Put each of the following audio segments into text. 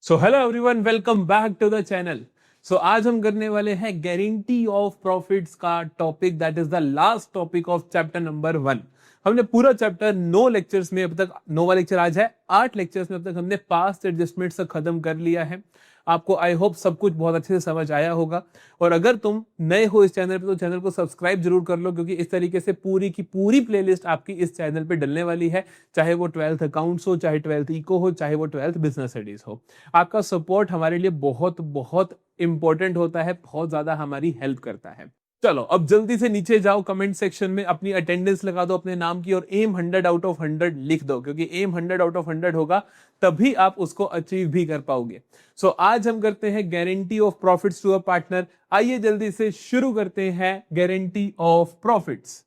So hello everyone, welcome back to the channel. So आज हम करने वाले हैं गारंटी ऑफ प्रॉफिट्स का topic, that is the last topic of chapter number 1। हमने पूरा चैप्टर 9 लेक्चर्स में अब तक, 9वां लेक्चर आज है, 8 लेक्चर्स में अब तक हमने पास्ट एडजस्टमेंट से खत्म कर लिया है। आपको आई होप सब कुछ बहुत अच्छे से समझ आया होगा। और अगर तुम नए हो इस चैनल पे तो चैनल को सब्सक्राइब जरूर कर लो, क्योंकि इस तरीके से पूरी की पूरी प्लेलिस्ट आपकी इस चैनल पे डलने वाली है। चाहे वो 12th अकाउंट्स हो, चाहे 12th इको हो, चाहे वो 12th बिजनेस स्टडीज हो। आपका सपोर्ट हमारे लिए बहुत बहुत इंपॉर्टेंट होता है, बहुत ज्यादा हमारी हेल्प करता है। चलो अब जल्दी से नीचे जाओ, कमेंट सेक्शन में अपनी अटेंडेंस लगा दो अपने नाम की, और एम 100 आउट ऑफ 100 लिख दो, क्योंकि एम 100 आउट ऑफ 100 होगा तभी आप उसको अचीव भी कर पाओगे। सो आज हम करते हैं guarantee of profits to a partner. आइए जल्दी से शुरू करते हैं गारंटी ऑफ प्रॉफिट्स।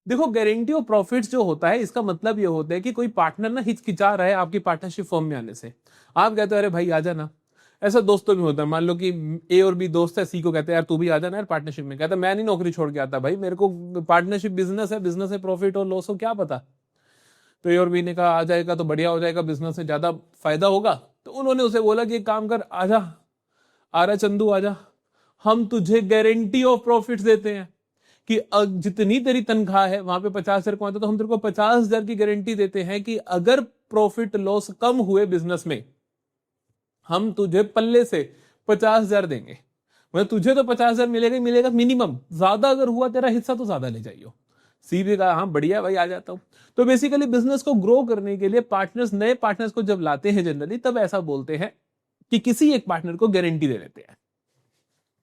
देखो, गारंटी ऑफ प्रॉफिट्स जो होता है, इसका मतलब ये होता है कि कोई पार्टनर ना हिचकिचा रहा है आपकी पार्टनरशिप फर्म में आने से। आप कहते हो अरे भाई आ जाना। ऐसा दोस्तों में होता है, मान लो कि ए और बी दोस्त है, सी को कहते हैं यार तू भी आ जाना यार पार्टनरशिप में। कहता मैं नहीं नौकरी छोड़ के आता भाई, मेरे को पार्टनरशिप बिजनेस है, प्रॉफिट और लॉस हो क्या पता। तो ए और बी ने कहा आ जाएगा तो बढ़िया हो जाएगा, बिजनेस में ज्यादा फायदा होगा। तो उन्होंने उसे बोला कि एक काम कर, आजा आरा चंदू आजा, हम तुझे गारंटी ऑफ प्रॉफिट्स देते हैं कि जितनी तेरी तनख्वाह है वहां पे 50,000 कमाता, तो हम तेरे को 50,000 की गारंटी देते हैं कि अगर प्रॉफिट लॉस कम हुए बिजनेस में, हम तुझे पल्ले से 50,000 देंगे। मतलब तुझे तो 50,000 मिलेगा ही मिलेगा मिनिमम, ज्यादा अगर हुआ तेरा हिस्सा तो ज्यादा ले जाइयो। सी भी कहा हाँ बढ़िया भाई आ जाता हूं। तो बेसिकली बिजनेस को ग्रो करने के लिए पार्टनर्स, नए पार्टनर्स को जब लाते हैं जनरली, तब ऐसा बोलते हैं कि किसी एक पार्टनर को गारंटी दे देते हैं।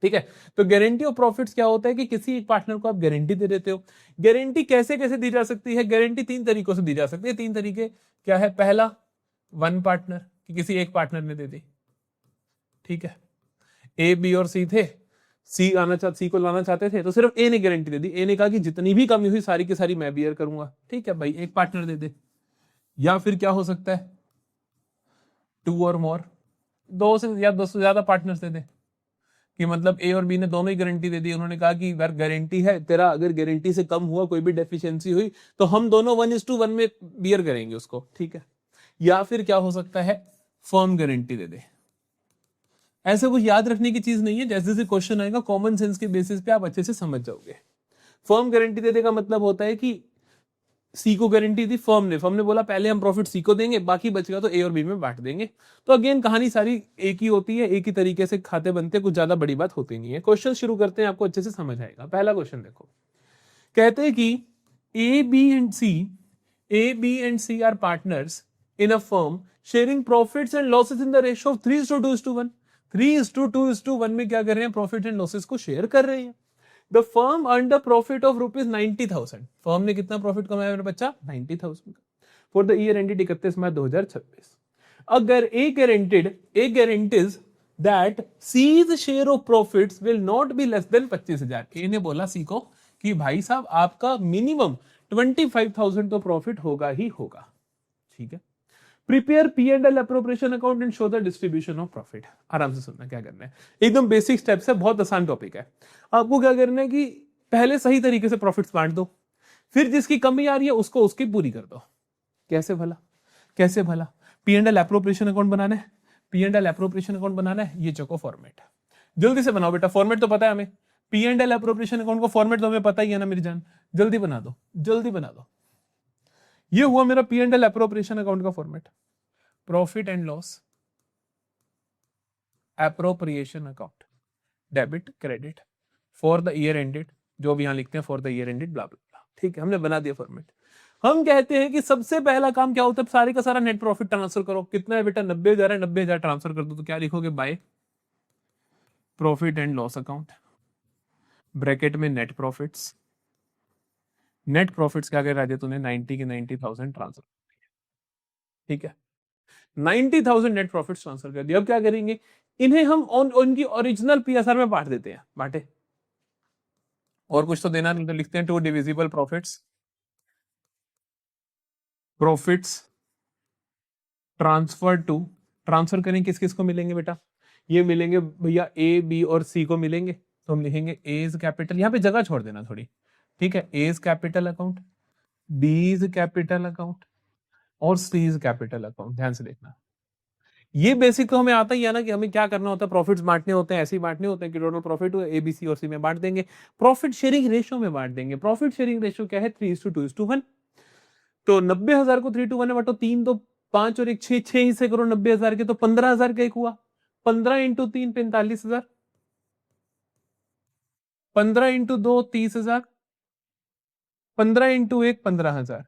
ठीक है, तो गारंटी ऑफ प्रॉफिट्स क्या होता है कि किसी एक पार्टनर को आप गारंटी दे देते हो। गारंटी कैसे कैसे दी जा सकती है? गारंटी 3 तरीकों से दी जा सकती है। 3 तरीके क्या है? पहला, वन पार्टनर, कि किसी एक पार्टनर ने दे दी। ठीक है, ए बी और सी थे, सी को लाना चाहते थे, तो सिर्फ ए ने गारंटी दे दी। ए ने कहा कि जितनी भी कमी हुई सारी की सारी मैं बियर करूंगा। ठीक है भाई, एक पार्टनर दे दे। या फिर क्या हो सकता है? टू और मोर, दो से या दो से ज्यादा पार्टनर्स दे दे, कि मतलब ए और बी ने दोनों ही गारंटी दे दी। उन्होंने कहा कि यार गारंटी है तेरा, अगर गारंटी से कम हुआ, कोई भी डेफिशिएंसी हुई, तो हम दोनों 1:1 में बियर करेंगे उसको। ठीक है। या फिर क्या हो सकता है? फर्म गारंटी दे दे। ऐसे कुछ याद रखने की चीज नहीं है, जैसे जैसे क्वेश्चन आएगा कॉमन सेंस के बेसिस पे आप अच्छे से समझ जाओगे। फर्म गारंटी दे दे का मतलब होता है कि सी को गारंटी दी फर्म ने बोला पहले हम प्रॉफिट सी को देंगे, बाकी बचेगा तो ए और बी में बांट देंगे। तो अगेन कहानी सारी एक ही होती है, एक ही तरीके से खाते बनते, कुछ ज्यादा बड़ी बात होती नहीं है। क्वेश्चन शुरू करते हैं, आपको अच्छे से समझ आएगा। पहला क्वेश्चन देखो, कहते हैं कि A B and C are partners in a firm sharing profits and losses in the ratio of 3:2:1। 3:2:1 में क्या कर रहे हैं? प्रॉफिट एंड लॉसेस को शेयर कर रहे हैं। The firm earn the profit of ₹90,000। Firm ने कितना प्रॉफिट कमाया मेरा बच्चा? 90,000 for the year ended 31 March 2026। अगर A guarantees that C's share of profits will not be less than 25,000। ए ने बोला सी को कि भाई साहब आपका मिनिमम 25,000 तो प्रॉफिट होगा ही होगा। ठीक है, prepare P&L appropriation account and show the distribution of profit. आराम से सुनना क्या करना है, एकदम बेसिक स्टेप्स है, बहुत आसान टॉपिक है। आपको क्या करना है कि पहले सही तरीके से प्रॉफिट्स बांट दो, फिर जिसकी कमी आ रही है उसको उसकी पूरी कर दो। कैसे भला? कैसे भला? P&L अप्रोप्रिएशन अकाउंट बनाना है, P&L अप्रोप्रिएशन अकाउंट बनाना है, ये चको फॉर्मेट। जल्दी से बनाओ बेटा, फॉर्मेट तो पता है हमें। P&L अप्रोप्रिएशन अकाउंट को फॉर्मेट तो हमें पता ही है ना मेरी जान, जल्दी बना दो, जल्दी बना दो। ये हुआ मेरा P&L अप्रोप्रिएशन अकाउंट का format. Profit and loss appropriation account, debit credit for the year ended, जो भी यहां लिखते हैं फॉर द ईयर एंडेड ब्ला ब्ला। ठीक है, हमने बना दिया फॉर्मेट। हम कहते हैं कि सबसे पहला काम क्या होता है? सारे का सारा नेट प्रॉफिट ट्रांसफर करो। कितना है बेटा? 90,000 है, 90,000 ट्रांसफर कर दो। तो क्या लिखोगे? By profit and loss account, bracket में नेट प्रॉफिट्स। नेट प्रॉफिट्स क्या कह रहा है तूने? 90 के 90,000 ट्रांसफर। ठीक है, 90,000 नेट प्रॉफिट्स ट्रांसफर कर दिया। अब क्या करेंगे? इन्हें हम उनकी ओरिजिनल पीएसआर में बांट देते हैं। बांटे, और कुछ तो देना नहीं, तो लिखते हैं to divisible profits transfer to. ट्रांसफर करें किस किस को मिलेंगे बेटा? ये मिलेंगे भैया ए बी और सी को मिलेंगे, तो हम लिखेंगे एज कैपिटल, यहाँ पे जगह छोड़ देना थोड़ी। ठीक है, A's capital account, B is capital account और सी इज कैपिटल अकाउंट। ध्यान से देखना, ये बेसिक तो हमें आता ही है ना कि हमें क्या करना होता है, प्रॉफिट्स बांटने होते हैं, ऐसे ही बांटने होते हैं कि टोटल प्रॉफिट हुआ ए बी सी और सी में बांट देंगे, प्रॉफिट शेयरिंग रेशियो में बांट देंगे। प्रॉफिट शेयरिंग रेशियो क्या है, 3:2:1। तो 90,000 को 3:1 में बांटो, 3 तो 5 और 1 6, 6 हिस्से करो 90,000 के, तो 15,000 का एक हुआ। 15 × 3 45,000, 15 × 2 30,000, 15 × 1 15,000।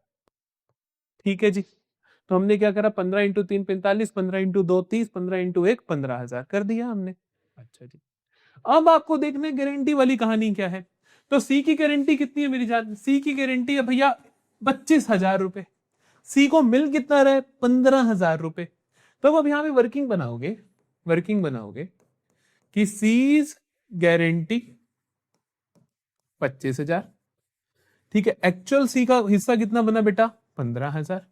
ठीक है जी, तो हमने क्या करा, 15 × 3 45, 15 × 2 30, 15 × 1 15,000 कर दिया हमने। अच्छा जी, अब आपको देखना गारंटी वाली कहानी क्या है। तो सी की गारंटी कितनी है मेरी जान, सी की गारंटी है भैया 25,000 रुपए। सी को मिल कितना रहा है, 15,000 रुपए। तो अब यहां पे वर्किंग बनाओगे कि सीज गारंटी 25,000। ठीक है, एक्चुअल सी का हिस्सा कितना बना बेटा, 15,000।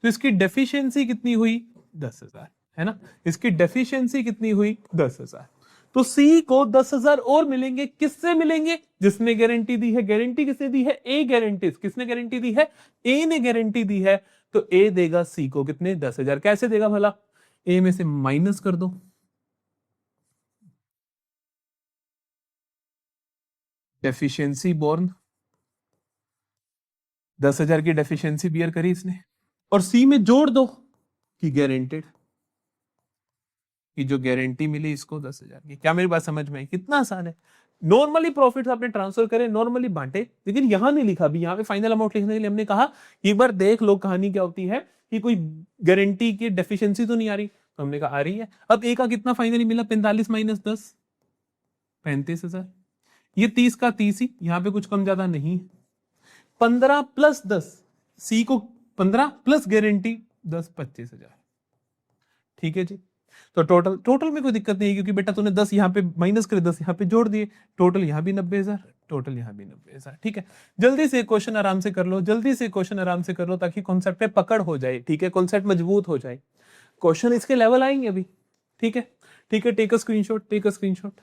तो इसकी डेफिशिएंसी कितनी हुई, 10,000, है ना। इसकी डेफिशिएंसी कितनी हुई, 10,000। तो सी को 10,000 और मिलेंगे, किससे मिलेंगे, जिसने गारंटी दी है। गारंटी किसने दी है, ए गारंटी। किसने गारंटी दी है, ए ने गारंटी दी है। तो ए देगा सी को कितने, 10,000। कैसे देगा भला, ए में से माइनस कर दो, डेफिशिएंसी बोर्न, 10,000 की डेफिशिएंसी बियर करी इसने, और सी में जोड़ दो कि गारंटेड, कि जो गारंटी मिली इसको 10,000 की। क्या मेरी बात समझ में आई, कितना आसान है। नॉर्मली प्रॉफिट्स आपने ट्रांसफर करे, नॉर्मली बांटे, लेकिन यहां नहीं लिखा। अभी यहां पे फाइनल अमाउंट लिखने के लिए हमने कहा एक बार देख लो कहानी क्या होती है, कि कोई गारंटी की डेफिशिएंसी तो नहीं आ रही। तो हमने कहा आ रही है। अब ए का कितना फाइनली मिला, 45 - 10 35,000। ये 30 का 30 ही, यहां पे कुछ कम ज्यादा नहीं। 15 + 10, सी को 15 प्लस गारंटी 10 25,000। ठीक है जी, तो टोटल में कोई दिक्कत नहीं है, क्योंकि बेटा तूने 10 यहाँ पे माइनस करे, 10 यहाँ पे जोड़ दिए, टोटल यहाँ भी 90,000, टोटल यहाँ भी 90,000। ठीक है, जल्दी से क्वेश्चन आराम से कर लो, जल्दी से क्वेश्चन आराम से कर लो, ताकि कॉन्सेप्ट पे पकड़ हो जाए। ठीक है, कॉन्सेप्ट मजबूत हो जाए, क्वेश्चन इसके लेवल आएंगे अभी। ठीक है, ठीक है, take a screenshot, take a screenshot.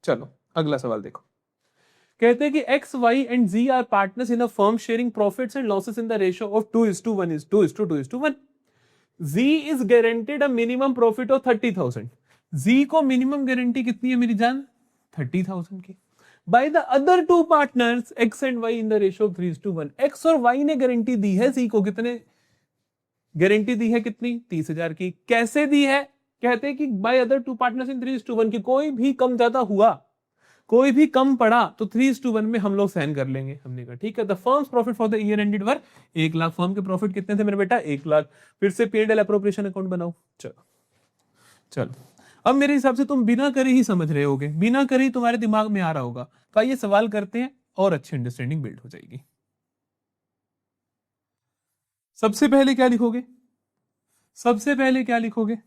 चलो अगला सवाल देखो। कहते हैं कि X Y and Z are partners in a firm sharing profits and losses in the ratio of 2:1 Z is guaranteed a minimum profit of 30,000। Z को minimum guarantee कितनी है मेरी जान, 30,000 की। By the other two partners X and Y in the ratio of 3:1। X और Y ने गारंटी दी है Z को, कितने गारंटी दी है, कितनी, 30,000 की। कैसे दी है, कहते हैं कि by other two partners in 3:1, की कोई भी कम ज्यादा हुआ, कोई भी कम पड़ा तो 3:1 में हम लोग सहन कर लेंगे। हमने कहा ठीक है। The firms profit for the year ended were 1,00,000। Firm के प्रॉफिट कितने थे मेरे बेटा, 1,00,000। फिर से P&L एप्रोप्रिएशन अकाउंट बनाओ। चलो चलो, अब मेरे हिसाब से तुम बिना करे ही समझ रहे होगे, बिना करे ही तुम्हारे दिमाग में आ रहा होगा। तो ये सवाल करते हैं और अच्छी अंडरस्टैंडिंग बिल्ड हो जाएगी। सबसे पहले क्या लिखोगे, सबसे पहले क्या लिखोगे,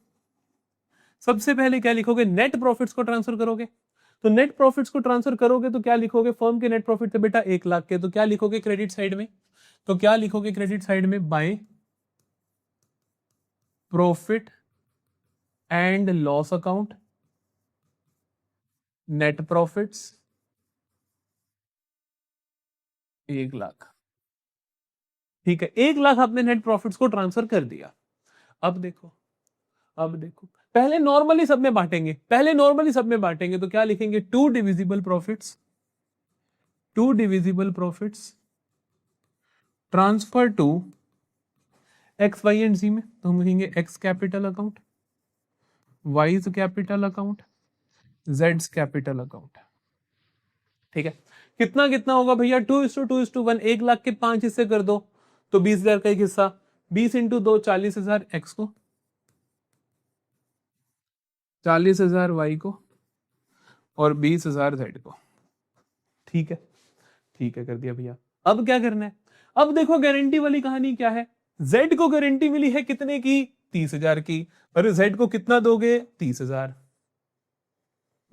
सबसे पहले क्या लिखोगे, नेट प्रॉफिट्स को ट्रांसफर करोगे। तो नेट प्रॉफिट्स को ट्रांसफर करोगे तो क्या लिखोगे, फर्म के नेट प्रॉफिट थे बेटा 1,00,000 के, तो क्या लिखोगे क्रेडिट साइड में, तो क्या लिखोगे क्रेडिट साइड में, by profit and loss account net profits 1,00,000। ठीक है, 1,00,000 आपने नेट प्रॉफिट्स को ट्रांसफर कर दिया। अब देखो, अब देखो, पहले नॉर्मली सब में बांटेंगे, पहले नॉर्मली सब में बांटेंगे। तो क्या लिखेंगे, to divisible profits, to divisible profits transfer to X Y and Z में। तो हम लिखेंगे X capital account, Y's capital account, जेड्स कैपिटल अकाउंट। ठीक है, कितना कितना होगा भैया, 2:2:1। 1,00,000 के 5 हिस्से कर दो, तो 20,000 का एक हिस्सा, 20 × 2 40,000 एक्स को, 40,000 वाई को, और 20,000 जेड को। ठीक है, ठीक है, कर दिया भैया। अब क्या करना है, अब देखो गारंटी वाली कहानी क्या है। जेड को गारंटी मिली है कितने की, 30,000 की। अरे जेड को कितना दोगे, 30,000।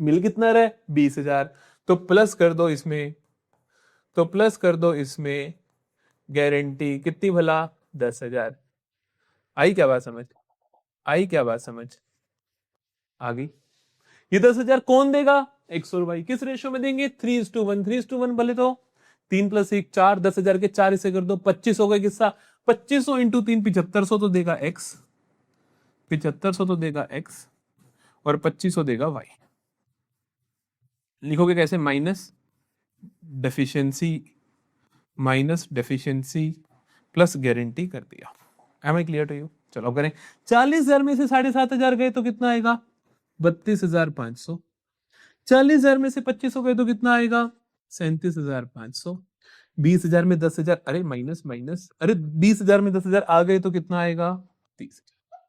मिल कितना रहा है, 20,000। तो प्लस कर दो इसमें, तो प्लस कर दो इसमें गारंटी कितनी भला, 10,000। आई क्या बात समझ, आई क्या बात समझ, आ गई। ये 10,000 कौन देगा, एक्स और वाई। किस रेशियो में देंगे, 3:1। 3:1 बोले तो 3 + 1 4, 10,000 के 4 हिस्से कर दो, 25 हो गए किस्सा। 2500 इंटू 3 7500 तो देगा x, 7500 तो देगा x, और 2500 देगा y। लिखोगे कैसे? माइनस डेफिशिएंसी प्लस गारंटी कर दिया। Am I clear to you? चलो अब करें। 40,000 में से 7,500 गए तो कितना आएगा? 32,500। 40,000 में से 2500 गए तो कितना आएगा? 37,500। 20,000 में 10,000, अरे माइनस माइनस, अरे 20,000 में 10,000 आ गए तो कितना आएगा? 30,000।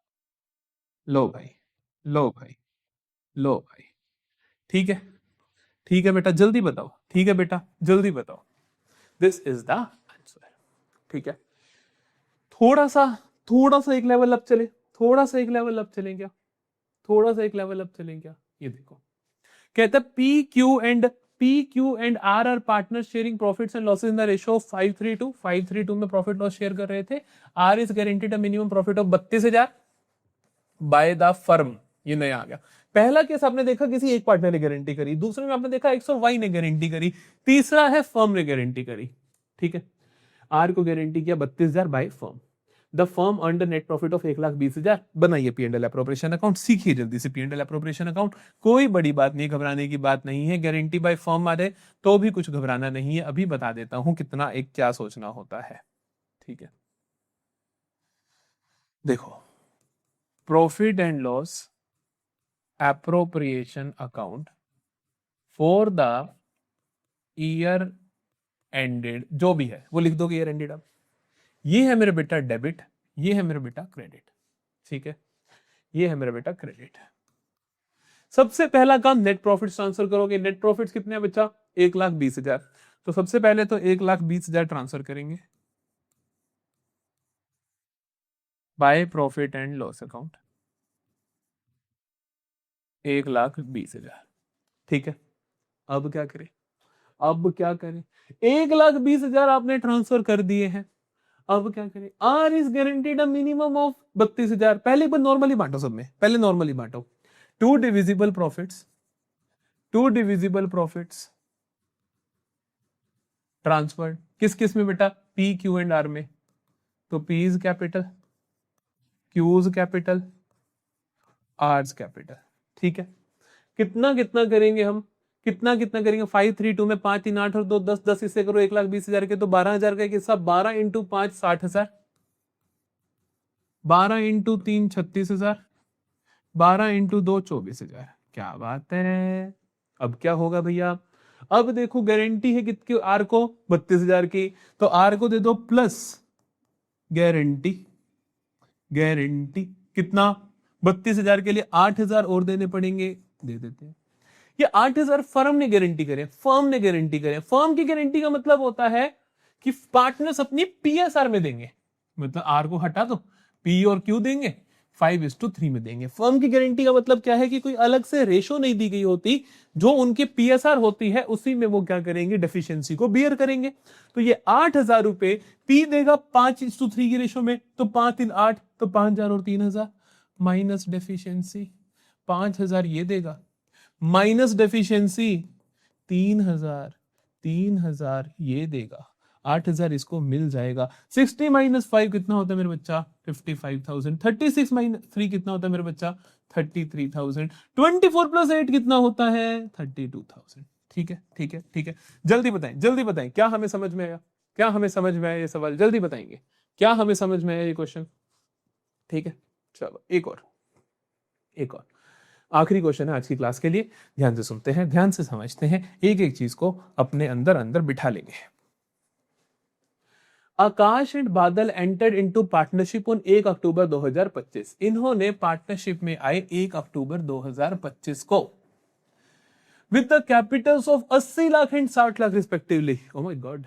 लो भाई, लो भाई, लो भाई। ठीक है, ठीक है बेटा जल्दी बताओ, ठीक है बेटा जल्दी बताओ। This is the answer. ठीक है, थोड़ा सा, थोड़ा सा एक लेवल अप चले, थोड़ा सा एक लेवल अप चलें क्या? थोड़ा सा एक लेवल अप चलें क्या? ये देखो, कहता है P Q and R partner sharing profits and losses in the ratio of 5:3 5:3 में प्रॉफिट लॉस शेयर कर रहे थे। R is guaranteed a minimum profit of 32,000 by the firm. ये नया आ गया। पहला केस आपने देखा किसी एक पार्टनर ने गारंटी करी, दूसरे में आपने देखा एक्स और वाई ने गारंटी करी, तीसरा है फर्म ने गारंटी करी। ठीक है, आर को गारंटी किया 32,000 by firm. The firm earn net profit of 1,20,000। बनाइए P&L एप्रोप्रिएशन अकाउंट, सीखिए जल्दी से P&L एप्रोप्रिएशन अकाउंट। कोई बड़ी बात नहीं, घबराने की बात नहीं है। गारंटी बाय फर्म आ जाए तो भी कुछ घबराना नहीं है। अभी बता देता हूं कितना एक क्या सोचना होता है। ठीक है, देखो, profit and loss appropriation account for the year ended, जो भी है वो लिख दोगे ईयर एंडेड। अब ये है मेरे बेटा डेबिट, ये है मेरे बेटा क्रेडिट। ठीक है, ये है मेरा बेटा क्रेडिट। सबसे पहला काम नेट प्रॉफिट ट्रांसफर करोगे। नेट प्रॉफिट कितने हैं बच्चा? 1,20,000। तो सबसे पहले तो 1,20,000 ट्रांसफर करेंगे by profit and loss account, 1,20,000। ठीक है, अब क्या करें? अब क्या करें? 1,20,000 आपने ट्रांसफर कर दिए हैं। अब क्या करें? R is guaranteed a minimum of 32,000। पहले एक बार नॉर्मली बांटो, सब में पहले नॉर्मली बांटो। To divisible profits, to divisible प्रॉफिट्स ट्रांसफर्ड किस किस में बेटा? पी क्यू एंड आर में। तो P is capital, Q is capital, R is capital. ठीक है, कितना कितना करेंगे हम? कितना कितना करेंगे? 532 में 5 3 8 और 2 10, 10 इससे करो 1,20,000 के तो 12,000 का हिस्सा। 12 इंटू 5 60,000, 12 इंटू 3 36,000, 12 इंटू 2 24,000। क्या बात है। अब क्या होगा भैया? अब देखो गारंटी है कितनी आर को? 32,000 की। तो आर को दे दो प्लस गारंटी, गारंटी कितना? 32,000 के लिए 8,000 और देने पड़ेंगे, दे देते हैं। ये 8,000 फर्म ने गारंटी करे, फर्म ने गारंटी करे। फर्म की गारंटी का मतलब होता है कि पार्टनर्स अपनी पीएसआर में देंगे, मतलब आर को हटा दो, पी और क्यू देंगे, 5:3 में देंगे। फर्म की गारंटी का मतलब क्या है कि कोई अलग से रेशो नहीं दी गई होती, जो उनके पीएसआर होती है उसी में वो क्या करेंगे? डेफिशिएंसी को बियर करेंगे। तो ये 8,000 रुपए पी देगा 5:3 की रेशो में, तो 5 3 8, तो 5,000 और 3,000 माइनस डेफिशिएंसी 5,000 ये देगा, माइनस डेफिशिएंसी 3,000, 3,000 ये देगा, 8,000 इसको मिल जाएगा। 60 - 5 कितना होता है मेरे बच्चा? 55,000। 36 - 3 कितना होता है मेरे बच्चा? 33,000। 24 + 8 कितना होता है? 32,000। ठीक है, ठीक है, ठीक है। जल्दी बताएं, जल्दी बताएं, क्या हमें समझ में आया? क्या हमें समझ में आया ये सवाल? जल्दी बताएंगे, क्या हमें समझ में आया ये क्वेश्चन? ठीक है, चलो एक और, एक और आखिरी क्वेश्चन है आज की क्लास के लिए। ध्यान से सुनते हैं, ध्यान से समझते हैं, एक एक चीज को अपने अंदर अंदर बिठा लेंगे। आकाश एंड बादल एंटर्ड इनटू पार्टनरशिप ऑन 1 अक्टूबर 2025। इन्होंने पार्टनरशिप में आए 1 अक्टूबर 2025 को with the Capitals of 80 lakh and 60 lakh respectively. Oh my God.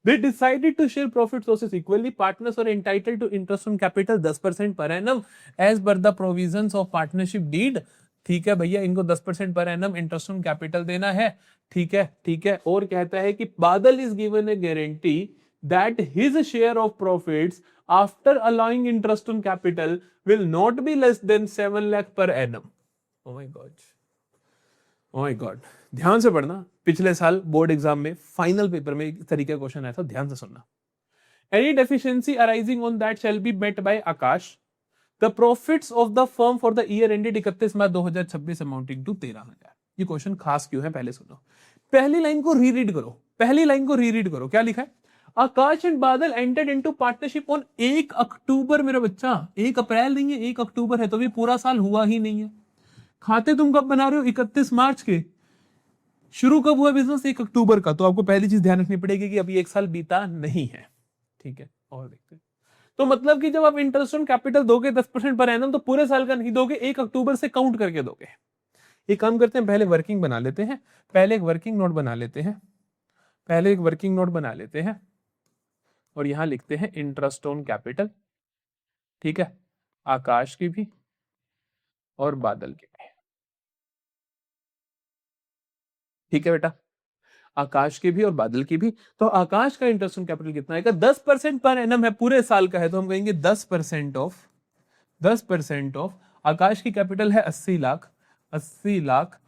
They decided to share profit sources equally. Partners are entitled to interest on capital 10% per annum as per the provisions of partnership deed. ठीक है भैया, इनको 10% per annum interest on capital देना है। ठीक है, ठीक है। और कहता है कि बादल is given A guarantee that his share of profits after allowing interest on capital will not be less than 7 lakh per annum. Oh my God, oh God, ध्यान से पढ़ना। पिछले साल बोर्ड एग्जाम में फाइनल पेपर में इस तरीके का क्वेश्चन आया था, ध्यान से सुनना। Any deficiency arising on that shall be met by Akash. The profits of the firm for the year ended 31 March 2026 amounting to 13,000। ये क्वेश्चन खास क्यों है, पहले सुनो। पहली लाइन को रीरीड करो, पहली लाइन को रीरीड करो, क्या लिखा है? आकाश एंड बादल एंटर्ड इनटू पार्टनरशिप ऑन 1 अक्टूबर। मेरा बच्चा 1 अप्रैल नहीं है, 1 अक्टूबर है, तो भी पूरा साल हुआ ही नहीं है। खाते तुम कब बना रहे हो? 31 मार्च के। शुरू कब हुआ बिजनेस? 1 अक्टूबर का। तो आपको पहली चीज ध्यान रखनी पड़ेगी कि अभी 1 साल बीता नहीं है, ठीक है। और देखते हैं, तो मतलब कि जब आप इंटरेस्ट ऑन कैपिटल दोगे 10% पर एनम, तो पूरे साल का नहीं दोगे, 1 अक्टूबर से काउंट करके दोगे। एक काम करते हैं, पहले वर्किंग बना लेते हैं, पहले एक वर्किंग नोट बना लेते हैं, पहले एक वर्किंग नोट बना लेते हैं, और यहां लिखते हैं इंटरेस्ट ऑन कैपिटल, ठीक है, आकाश की भी और बादल की भी, ठीक है बेटा, आकाश की भी और बादल की भी। तो आकाश का इंटरेस्ट ऑन कैपिटल कितना आएगा? 10% पर एनम है, पूरे साल का है, तो हम कहेंगे 10% ऑफ आकाश की कैपिटल है 80 lakh, 80 lakh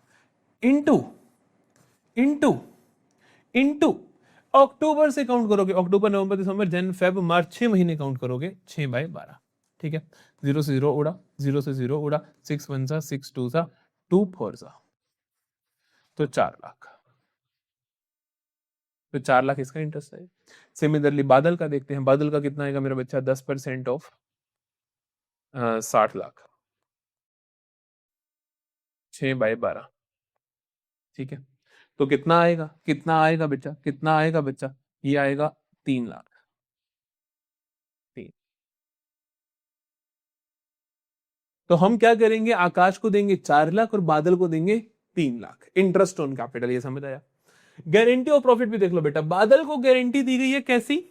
into into into October से काउंट करोगे, अक्टूबर नवंबर दिसंबर जन फेब मार्च, 6 महीने काउंट करोगे, 6/12, ठीक है। 0 से 0 उड़ा, 0 से 0 उड़ा, 6 1 सा, 6 2 सा, 2 4 सा, तो 4 लाख, तो 4 लाख इसका इंटरेस्ट है। सिमिलरली बादल का देखते हैं, बादल का कितना आएगा मेरा बच्चा? 10% ऑफ 60 लाख, 6/12, ठीक है। तो कितना आएगा, कितना आएगा बच्चा, कितना आएगा बच्चा? ये आएगा 3 लाख, 3। तो हम क्या करेंगे? आकाश को देंगे 4 लाख और बादल को देंगे 3 लाख इंटरेस्ट ऑन कैपिटल। ये समझ आया? गारंटी ऑफ प्रॉफिट भी देख लो बेटा, बादल को गारंटी दी गई है, कैसी?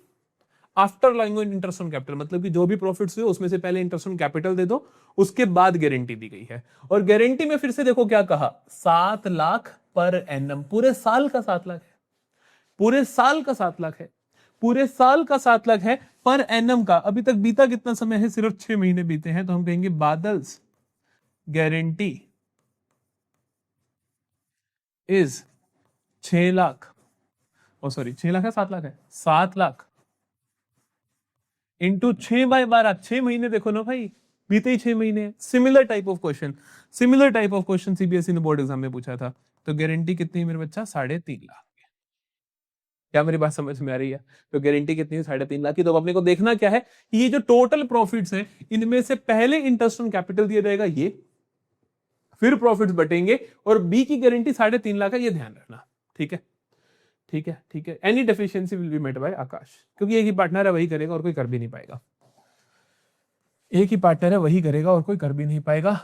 After lying on interest on capital, मतलब कि जो भी प्रॉफिट्स हुए उसमें से पहले इंटरेस्ट ऑन कैपिटल दे दो, उसके बाद गारंटी दी गई है। और गारंटी में फिर से देखो क्या कहा, 7 लाख पर एनम, पूरे साल का 7 लाख है, पूरे साल का 7 लाख है, पूरे साल का 7 लाख है पर एनम का। अभी तक बीता कितना समय है? सिर्फ 6 महीने बीते हैं, तो हम कहेंगे Badal's guarantee is 6 lakh, oh sorry 6 lakh है 7 लाख है, 7 लाख इंटू 6/12, 6 महीने देखो ना भाई, बीते ही 6 महीने। Similar type of question, similar type of question CBSE ने बोर्ड एग्जाम में पूछा था। तो गारंटी कितनी है मेरे बच्चा? 3.5 लाख। क्या मेरी बात समझ में आ रही है? तो गारंटी कितनी है? 3.5 लाख की। तो अपने को देखना क्या है कि ये जो टोटल प्रॉफिट्स है, इनमें से पहले इंटरेस्ट ऑन कैपिटल दिया जाएगा ये, फिर प्रॉफिट्स बटेंगे, और बी की गारंटी 3.5 लाख है, ये ध्यान रखना, ठीक है, ठीक है, ठीक है। Any deficiency will be met by Aakash, क्योंकि एक ही पार्टनर है, वही करेगा और कोई कर भी नहीं पाएगा, एक ही पार्टनर है, वही करेगा और कोई कर भी नहीं पाएगा,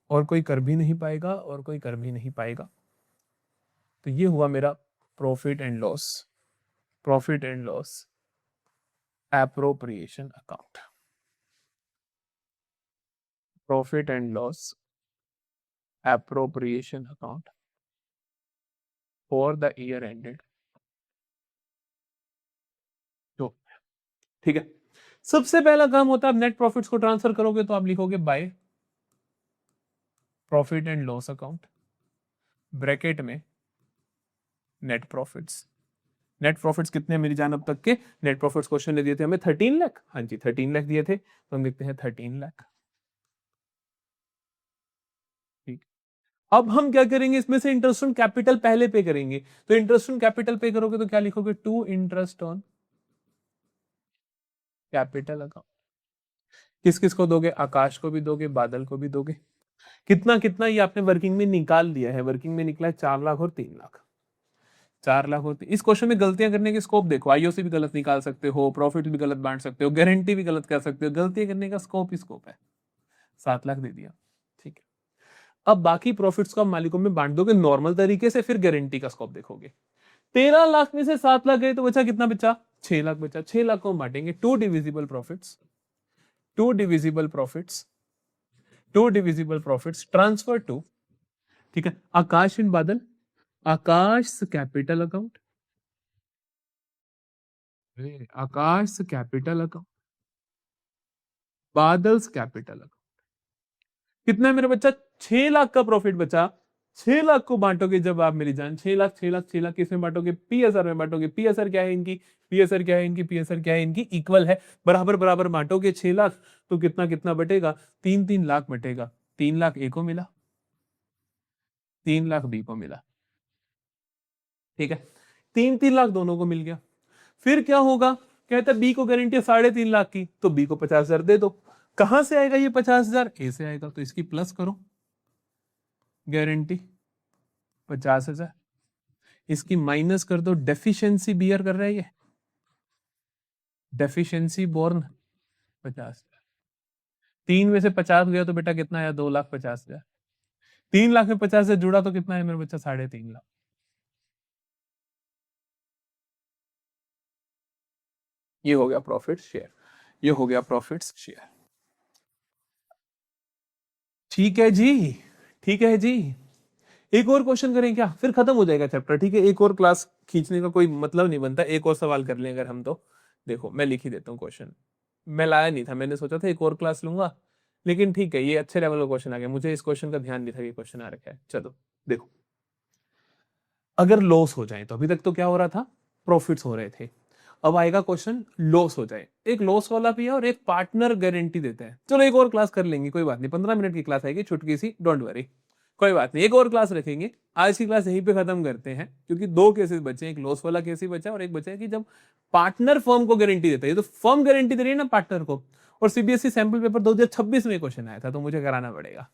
और कोई कर भी नहीं पाएगा, और कोई कर भी नहीं पाएगा। तो ये हुआ मेरा profit and loss, profit and loss appropriation account, profit and loss appropriation account for the year ended, जो, ठीक है। सबसे पहला काम होता है, आप नेट प्रॉफिट्स को ट्रांसफर करोगे तो आप लिखोगे by profit and loss account, bracket में नेट प्रॉफिट्स। नेट प्रॉफिट्स कितने हैं मेरी जान अब तक के? नेट प्रॉफिट्स क्वेश्चन ने दिए थे हमें 13 लाख, हाँ जी 13 लाख दिए थे, तो हम लिखते हैं 13 लाख, ठीक। अब हम क्या करेंगे, इसमें से इंटरेस्ट ऑन कैपिटल पहले पे करेंगे। तो इंटरेस्ट ऑन कैपिटल पे करोगे तो क्या लिखोगे? To interest on capital account. किस किस को दोगे? आकाश को भी दोगे, बादल को भी दोगे। कितना कितना ये आपने वर्किंग में निकाल दिया है, वर्किंग में निकला है 4 लाख और 3 लाख, 4 लाख होती। इस क्वेश्चन में गलतियां करने के स्कोप देखो, आईओसी भी गलत निकाल सकते हो, प्रॉफिट भी गलत बांट सकते हो, गारंटी भी गलत कर सकते हो, गलतियां करने का स्कोप ही स्कोप है। 7 लाख दे दिया, ठीक है। अब बाकी प्रॉफिट्स को आप मालिकों में बांट दोगे नॉर्मल तरीके से, फिर गारंटी का स्कोप देखोगे। 13 लाख में से 7 लाख गए तो बचा कितना? बचा 6 लाख बचा। 6 लाख को हम बांटेंगे to divisible profits, to divisible profits, to divisible profits transfer to, ठीक है, Akash and Badal, Akash capital account, Akash capital account, Badal's capital account. कितना है मेरा बच्चा? 6 लाख का प्रॉफिट बचा, 6 लाख को बांटोगे जब आप मेरी जान, 6 लाख 6 लाख 6 लाख किस में बांटोगे, PSR में बांटोगे। PSR क्या है इनकी, PSR क्या है इनकी, PSR क्या है इनकी, इक्वल है, बराबर बराबर बांटोगे 6 लाख, तो कितना कितना बटेगा, 3 3 लाख बटेगा। 3 लाख ए को मिला, 3 लाख बी को मिला, ठीक है, 3 3 लाख दोनों को मिल गया। फिर क्या होगा, कहता है बी को गारंटी है 3.5 लाख की, तो बी को 50,000 दे दो। कहां से आएगा ये 50,000, ए से आएगा, तो इसकी प्लस करो, गारंटी 50,000, इसकी माइनस कर दो, डेफिशिएंसी बियर कर रहा है ये, डेफिशिएंसी बोर्न 50,000, 3 में से 50 गया तो बेटा कितना आया, 2,50,000। 3 लाख में 50 से जुड़ा तो कितना है मेरे बच्चा, 3.5 लाख। ये हो गया प्रॉफिट शेयर, ये हो गया प्रॉफिट शेयर। ठीक है जी, ठीक है जी। एक और क्वेश्चन करें क्या, फिर खत्म हो जाएगा चैप्टर, ठीक है। एक और क्लास खींचने का कोई मतलब नहीं बनता, एक और सवाल कर लें अगर हम तो। देखो मैं लिख ही देता हूँ क्वेश्चन, मैं लाया नहीं था, मैंने सोचा था एक और क्लास लूंगा, लेकिन ठीक है, ये अच्छे लेवल का क्वेश्चन आ गया, मुझे इस क्वेश्चन का ध्यान नहीं था कि क्वेश्चन आ रखा है। चलो देखो, अगर लॉस हो जाए, तो अभी तक तो क्या हो रहा था, प्रॉफिट्स हो रहे थे, अब आएगा क्वेश्चन लॉस हो जाए, एक लॉस वाला भी है और एक पार्टनर गारंटी देता है। चलो एक और क्लास कर लेंगे, कोई बात नहीं, 15 मिनट की क्लास आएगी छुटकी सी, डोंट वरी, कोई बात नहीं, एक और क्लास रखेंगे। आज की क्लास यहीं पे खत्म करते हैं, क्योंकि दो केसेस बचे हैं, एक लॉस वाला केस ही बचा और एक बचा है कि जब पार्टनर फर्म को गारंटी देता है, तो फर्म गारंटी दे रही है ना पार्टनर को, और सीबीएसई सैंपल पेपर 2026 में क्वेश्चन आया था, तो मुझे कराना पड़ेगा,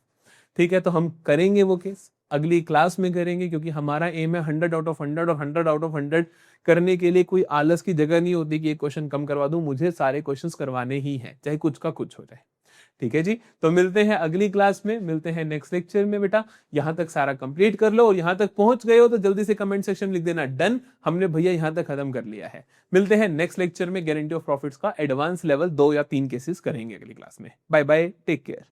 ठीक है। तो हम करेंगे वो केस अगली क्लास में करेंगे, क्योंकि हमारा एम है 100 आउट ऑफ 100, और 100 आउट ऑफ 100 करने के लिए कोई आलस की जगह नहीं होती कि एक क्वेश्चन कम करवा दूं, मुझे सारे क्वेश्चंस करवाने ही हैं, चाहे कुछ का कुछ हो जाए, ठीक है जी। तो मिलते हैं अगली क्लास में, मिलते हैं नेक्स्ट लेक्चर में। बेटा यहां तक सारा कंप्लीट कर लो, और यहां तक पहुंच गए हो तो जल्दी से कमेंट सेक्शन में लिख देना डन, हमने भैया यहां तक खत्म कर लिया है। मिलते हैं नेक्स्ट लेक्चर में, गारंटी ऑफ प्रॉफिट्स का एडवांस लेवल 2 या 3 केसेस करेंगे अगली क्लास में। Bye bye, take care.